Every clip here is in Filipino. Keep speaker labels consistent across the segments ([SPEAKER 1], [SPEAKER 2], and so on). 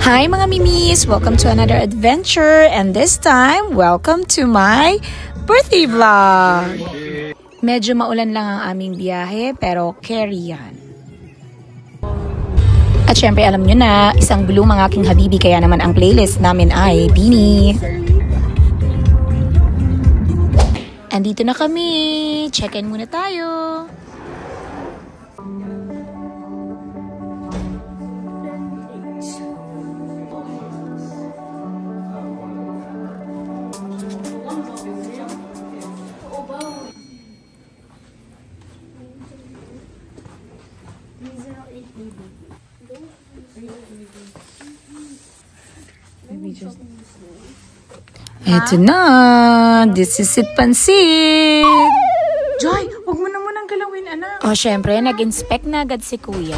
[SPEAKER 1] Hi mga mimis! Welcome to another adventure, and this time, welcome to my birthday vlog! Medyo maulan lang ang aming biyahe, pero carry yan. At syempre alam nyo na, isang bloom ang aking habibi, kaya naman ang playlist namin ay Beanie. Andito na kami! Check-in muna tayo! Eto na! This is it, pansit!
[SPEAKER 2] Joy, huwag mo na munang galawin, anak.
[SPEAKER 1] O, syempre, nag-inspect na agad si Kuya.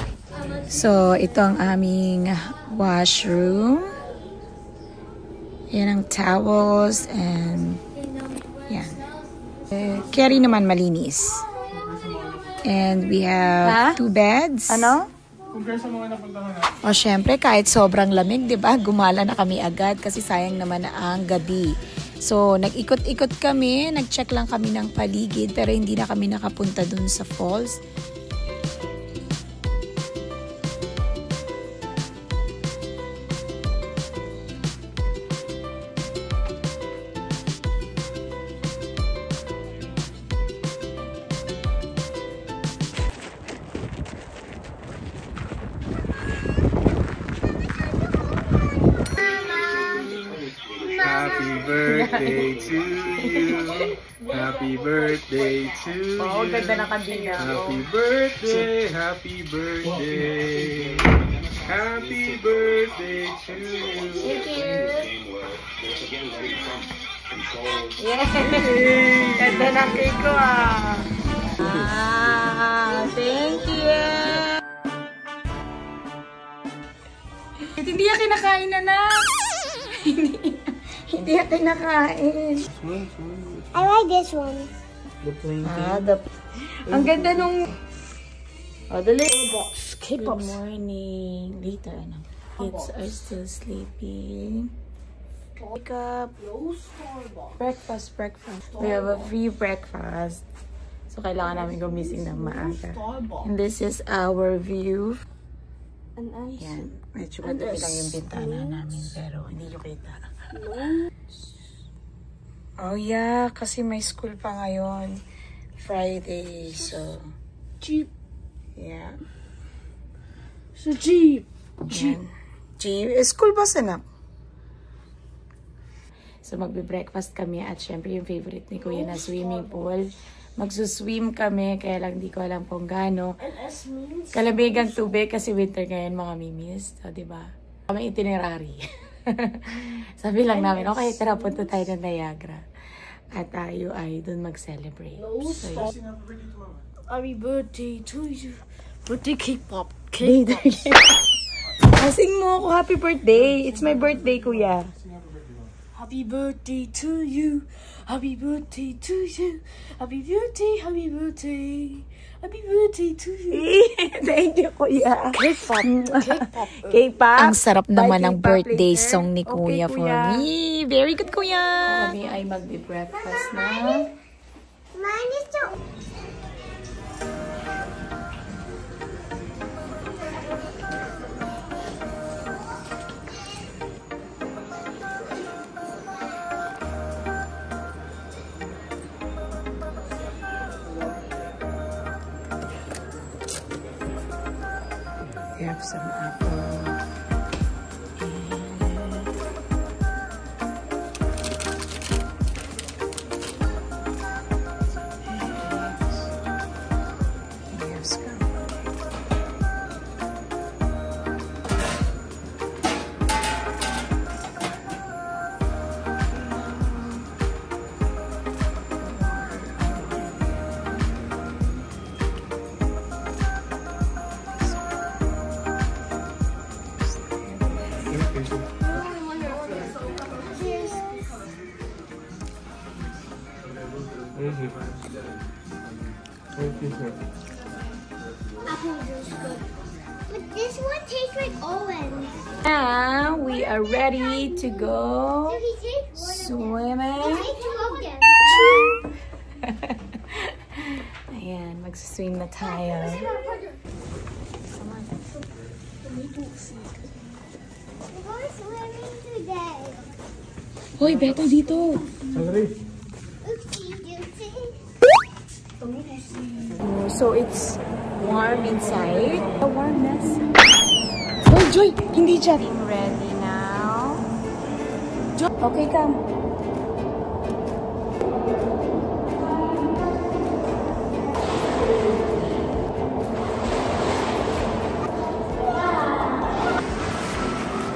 [SPEAKER 1] So, ito ang aming washroom. Yan ang towels and yan. Carry naman malinis. And we have 2 beds.
[SPEAKER 2] Ano?
[SPEAKER 1] O syempre, kahit sobrang lamig, 'di ba? Gumala na kami agad kasi sayang naman ang gabi. So, nag-ikot-ikot kami, nag-check lang kami ng paligid pero hindi na kami nakapunta dun sa falls.
[SPEAKER 3] Happy birthday to you. Happy birthday to you.
[SPEAKER 2] Oo, ganda na kanina.
[SPEAKER 3] Happy birthday, happy birthday. Happy birthday to you.
[SPEAKER 2] Thank you. Yes! Ganda ng cake ko thank you! Hindi yan kinakain na na. Hindi yan kinakain.
[SPEAKER 4] I like this one.
[SPEAKER 3] The plain
[SPEAKER 2] Ang ganda nung... dali. Box.
[SPEAKER 1] Good morning. Later, ano? Kids are still sleeping. Wake up. Breakfast. We have a free breakfast. So, kailangan namin gumising ng maaga. And this is our view. Yan. Medyo madami lang yung bintana namin, pero hindi nyo kita. Oh yeah, kasi may school pa ngayon. Friday, so...
[SPEAKER 4] Jeep.
[SPEAKER 1] Yeah.
[SPEAKER 4] So Jeep.
[SPEAKER 1] Jeep. School bus, anak. So, magbe-breakfast kami at syempre yung favorite ni Kuya na swimming pool. Magsuswim kami, kaya lang di ko alam kung gaano. Kalamig ang tubig kasi winter ngayon, mga mimis. So, diba? Kami itinerary. Sabi lang namin, okay, tara, punta tayo ng Niagara. At tayo ay dun mag-celebrate. So,
[SPEAKER 4] Happy birthday to you. Birthday cake pop.
[SPEAKER 1] sing mo ako, happy birthday. It's my birthday, Kuya.
[SPEAKER 4] Happy birthday to you. Happy birthday to you. Happy birthday, happy birthday. Happy birthday to you.
[SPEAKER 1] Thank you, Kuya.
[SPEAKER 4] Cake pop.
[SPEAKER 1] K-pop. Ang sarap naman ng birthday song ni Kuya
[SPEAKER 2] Okay,
[SPEAKER 1] for
[SPEAKER 2] Kuya.
[SPEAKER 1] me. Very good, Kuya. Kami ay magbe-breakfast na.
[SPEAKER 4] Mine is so...
[SPEAKER 1] We have some apple.
[SPEAKER 4] Apple juice good. But this
[SPEAKER 5] one tastes like orange.
[SPEAKER 1] Now we are ready to go
[SPEAKER 5] So he takes one
[SPEAKER 1] swimming.
[SPEAKER 5] of them. Take two of them.
[SPEAKER 1] Ayan, mag-swim na tayo.
[SPEAKER 5] We're going swimming today.
[SPEAKER 1] Hoy, Beto dito.
[SPEAKER 5] Oopsie doopsie.
[SPEAKER 1] So it's warm inside. The warmness. Oh, Joy! Hindi dyan. Getting ready now. Joy! Okay, come.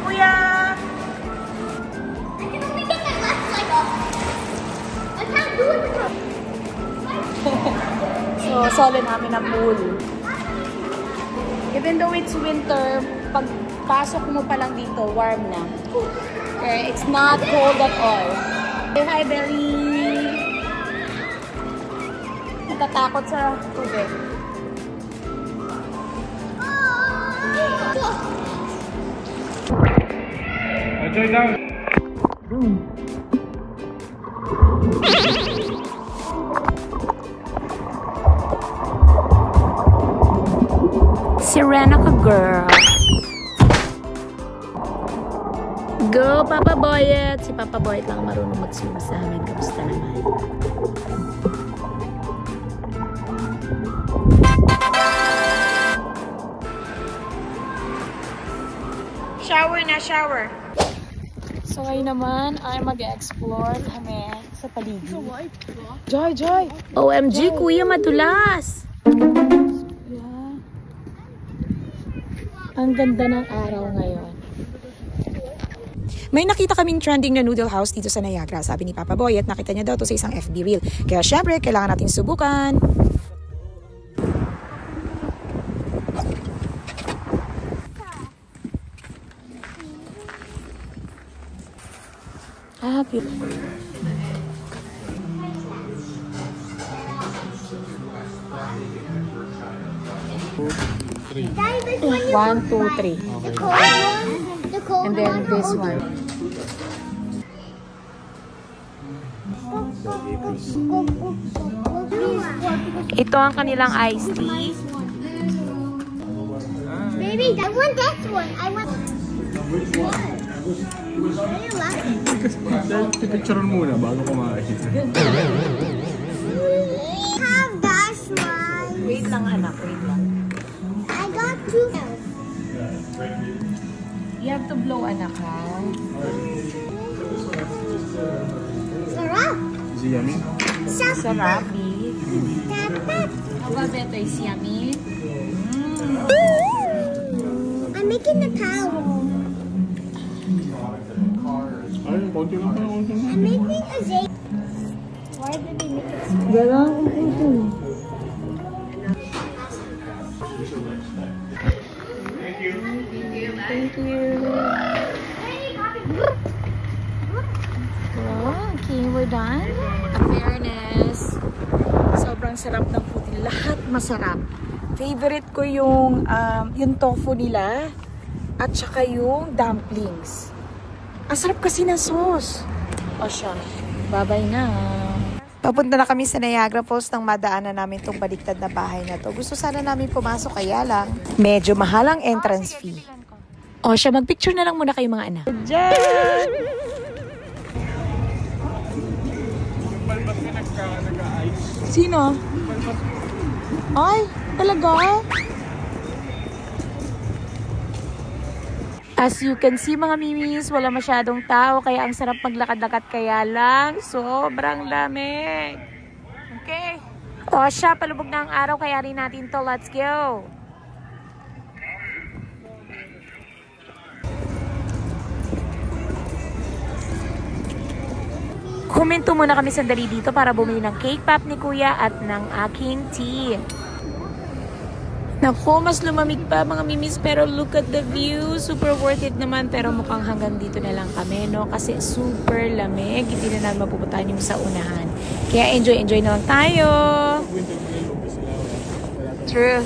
[SPEAKER 1] Kuya!
[SPEAKER 5] I can only get my left leg up. I can't do it with her.
[SPEAKER 1] So, solo namin ang pool. Even though it's winter, pag pasok mo pa lang dito, warm na. Okay, it's not cold at all. Say hi, Belly! Natatakot sa tubig.
[SPEAKER 3] Enjoy down.
[SPEAKER 1] Sirena ka, girl. Go, Papa Boyet! Si Papa Boyet lang marunong mag-swim sa amin. Kamusta naman? Shower na, shower! So ngayon naman ay mag-explore kami sa paligid. Joy, Joy! OMG, kuya, madulas! Yeah. Ang ganda ng araw ngayon. May nakita kaming trending na noodle house dito sa Niagara. Sabi ni Papa Boy at nakita niya daw to sa isang FB reel. Kaya syempre, kailangan natin subukan. Beautiful.
[SPEAKER 5] Daddy, this one you
[SPEAKER 1] 1, 2, 3.
[SPEAKER 5] The cold one. The cold
[SPEAKER 1] And then
[SPEAKER 5] one.
[SPEAKER 1] this one. Ito ang kanilang iced tea.
[SPEAKER 5] Baby, I want that one. I want. Which one?
[SPEAKER 3] Picturean muna bago kumain.
[SPEAKER 5] Have that one.
[SPEAKER 1] Wait lang, anak. Wait lang.
[SPEAKER 5] I got two.
[SPEAKER 1] You have to blow, anak, ha?
[SPEAKER 5] Sarap.
[SPEAKER 3] Is it yummy?
[SPEAKER 1] Sarap, eh. How about ito? Is yummy?
[SPEAKER 5] I'm making the towel.
[SPEAKER 3] Ay, konti lang pala, konti lang.
[SPEAKER 5] I'm making a J. Why did they make it small?
[SPEAKER 1] Galang. Thank you. Okay, we're done. Fairness. Sobrang sarap ng food. Lahat masarap. Favorite ko yung tofu nila at saka yung dumplings. Ang sarap kasi ng sauce. O siya. Bye-bye na. Papunta na kami sa Niagara Falls nang madaanan namin itong baliktad na bahay na to. Gusto sana namin pumasok, kaya lang medyo mahal ang entrance fee. O siya, magpicture na lang muna kayo mga anak. Diyan! Sino? Ay, talaga? As you can see mga mimis, wala masyadong tao kaya ang sarap maglakad-lakad, kaya lang sobrang lamig. Okay. O siya, palubog na ang araw kaya rin natin to. Let's go. Huminto muna kami sandali dito para bumili ng cake pop ni Kuya at ng aking tea. Naku, mas lumamig pa mga mimis, pero look at the view. Super worth it naman, pero mukhang hanggang dito na lang kami, no? Kasi super lamig. Hindi na namin mapupuntahan yung sa unahan. Kaya enjoy na lang tayo. True.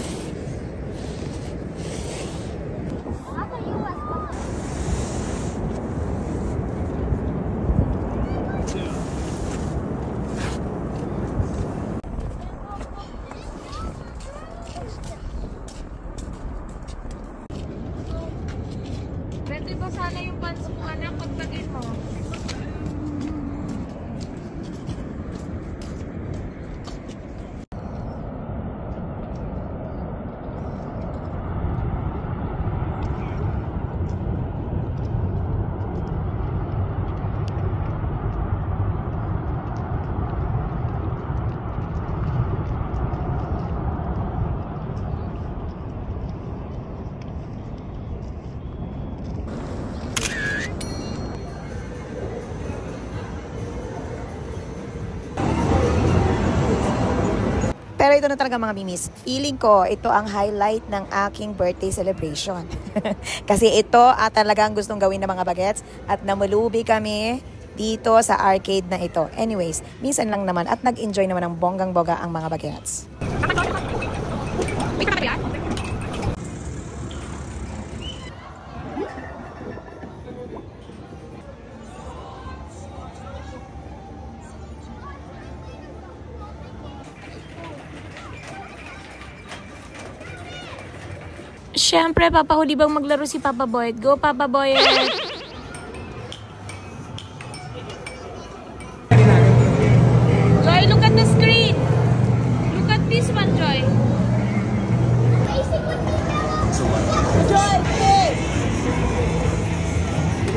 [SPEAKER 1] diba sana yung pants mo, anak, pagtagin mo.
[SPEAKER 6] Pero ito na talaga mga mimis. Feeling ko, ito ang highlight ng aking birthday celebration. Kasi ito talagang gustong gawin ng mga bagets at namulubi kami dito sa arcade na ito. Anyways, minsan lang naman at nag-enjoy naman ng bonggang-boga ang mga bagets.
[SPEAKER 1] Siyempre, papahuli bang maglaro si Papa Boyet? Go, Papa Boyet! Joy, look at the screen! Look at this one, Joy!
[SPEAKER 6] Joy, hey!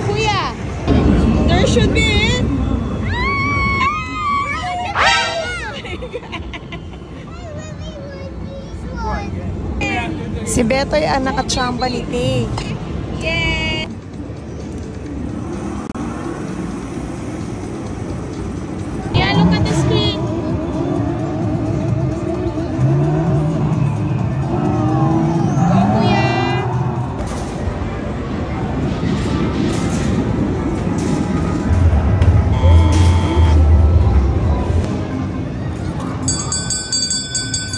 [SPEAKER 1] Kuya!
[SPEAKER 6] There should be it! Si Betoy ang nakatsamba ni Tay.
[SPEAKER 1] Yeah! Yeah, look at the screen! Go, Kuya!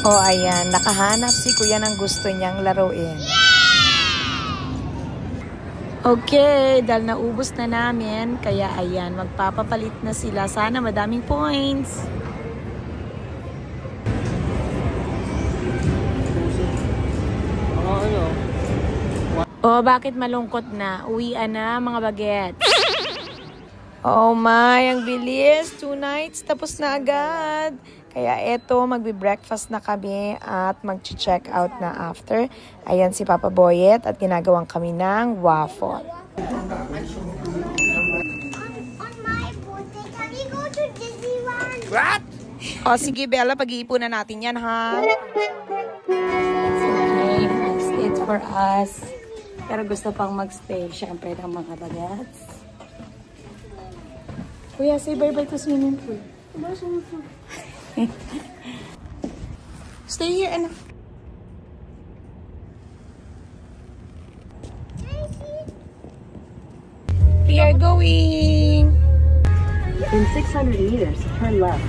[SPEAKER 6] Oh, ayan. Nakahanap si Kuya ng gusto niyang laruin.
[SPEAKER 1] Okay, dahil naubos na namin, kaya ayan, magpapapalit na sila. Sana madaming points. Oh, bakit malungkot na? Uwian na, mga bagets.
[SPEAKER 6] Oh my, ang bilis. 2 nights, tapos na agad. Kaya eto, magbe-breakfast na kami at mag-check out na after. Ayan si Papa Boyet at ginagawang kami ng waffle.
[SPEAKER 5] On my birthday, can we go to Disneyland?
[SPEAKER 6] What? O sige Bella, pag-iipunan natin yan ha.
[SPEAKER 1] Okay, it's for us. Pero gusto pang magstay, syempre, ng mga bagets. Kuya, say bye-bye to swimming pool. Bye, swimming pool.
[SPEAKER 6] Stay here and... We are going!
[SPEAKER 7] In 600 meters, turn left.